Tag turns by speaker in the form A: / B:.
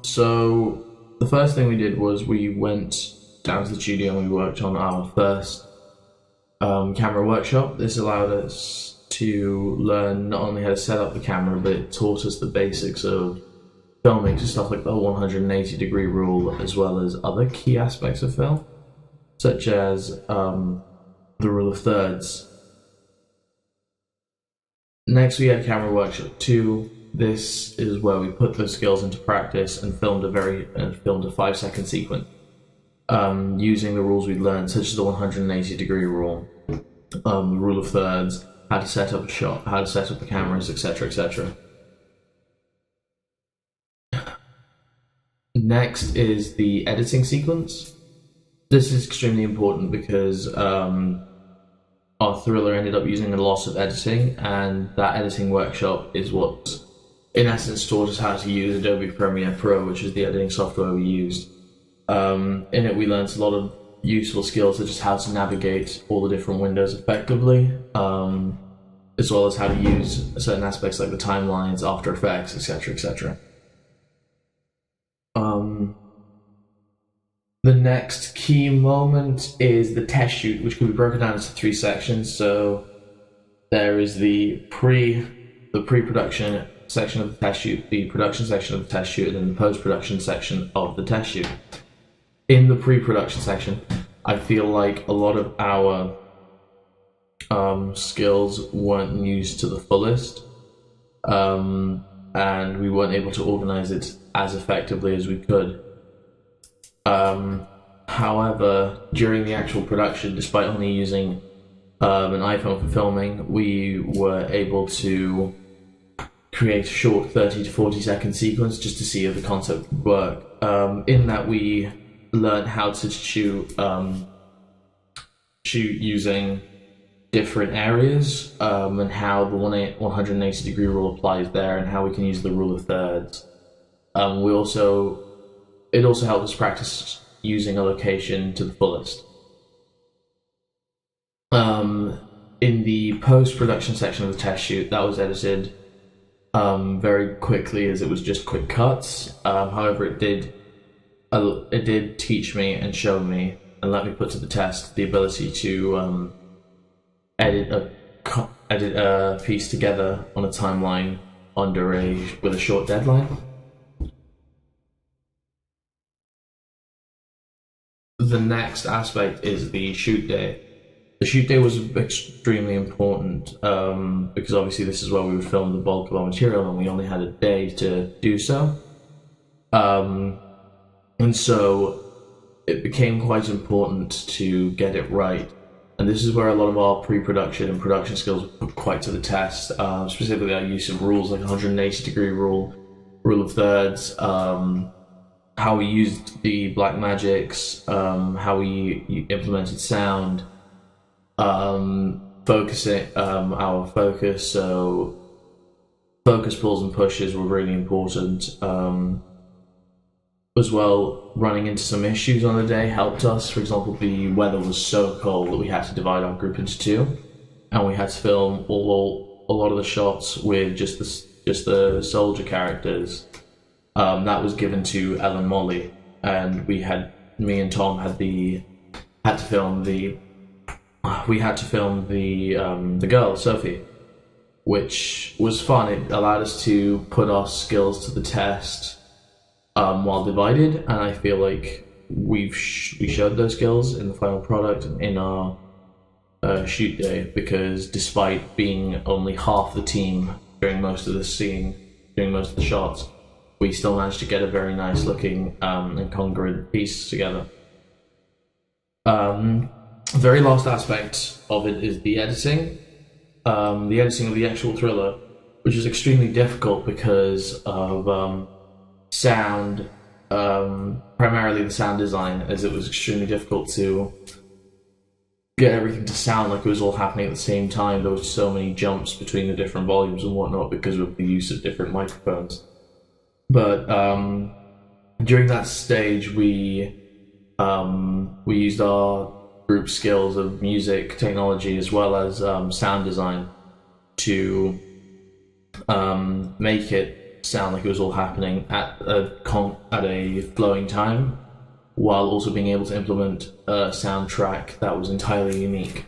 A: So the first thing we did was we went down to the studio and we worked on our first camera workshop. This allowed us to learn not only how to set up the camera, but it taught us the basics of filming, so stuff like the 180-degree rule, as well as other key aspects of film, such as the rule of thirds. Next, we had camera workshop 2. This is where we put those skills into practice and filmed a 5-second sequence using the rules we'd learned, such as the 180-degree rule, the rule of thirds, how to set up a shot, how to set up the cameras, etc., etc. Next is the editing sequence. This is extremely important because our thriller ended up using a lot of editing, and that editing workshop is what, in essence, taught us how to use Adobe Premiere Pro, which is the editing software we used. In it, we learned a lot of useful skills, such as how to navigate all the different windows effectively, as well as how to use certain aspects like the timelines, After Effects, etc., etc. The next key moment is the test shoot, which can be broken down into 3 sections. So there is the pre-production section of the test shoot, the production section of the test shoot, and then the post-production section of the test shoot. In the pre-production section, I feel like a lot of our skills weren't used to the fullest, and we weren't able to organize it as effectively as we could. However, during the actual production, despite only using an iPhone for filming, we were able to create a short 30 to 40 second sequence just to see if the concept would work. In that, we learned how to shoot using different areas, and how the 180-degree rule applies there, and how we can use the rule of thirds. It also helped us practice using a location to the fullest. In the post-production section of the test shoot, that was edited very quickly, as it was just quick cuts. However, it did teach me and show me and let me put to the test the ability to edit a piece together on a timeline with a short deadline. The next aspect is the shoot day. The shoot day was extremely important because obviously this is where we would film the bulk of our material, and we only had a day to do so. And so it became quite important to get it right. And this is where a lot of our pre-production and production skills were put quite to the test, specifically our use of rules like 180-degree rule, rule of thirds, how we used the black magics, how we implemented sound, focusing our focus. So focus pulls and pushes were really important. As well, running into some issues on the day helped us. For example, the weather was so cold that we had to divide our group into 2, and we had to film a lot of the shots with just the soldier characters. That was given to Ellen Molly, and me and Tom had to film the girl, Sophie, which was fun. It allowed us to put our skills to the test while divided, and I feel like we showed those skills in the final product in our shoot day, because despite being only half the team during most of the shots, we still managed to get a very nice looking and congruent piece together. Very last aspect of it is the editing. The editing of the actual thriller, which is extremely difficult because of sound, primarily the sound design, as it was extremely difficult to get everything to sound like it was all happening at the same time. There was so many jumps between the different volumes and whatnot because of the use of different microphones. But during that stage, we used our group skills of music technology as well as sound design to make it sound like it was all happening at a flowing time, while also being able to implement a soundtrack that was entirely unique.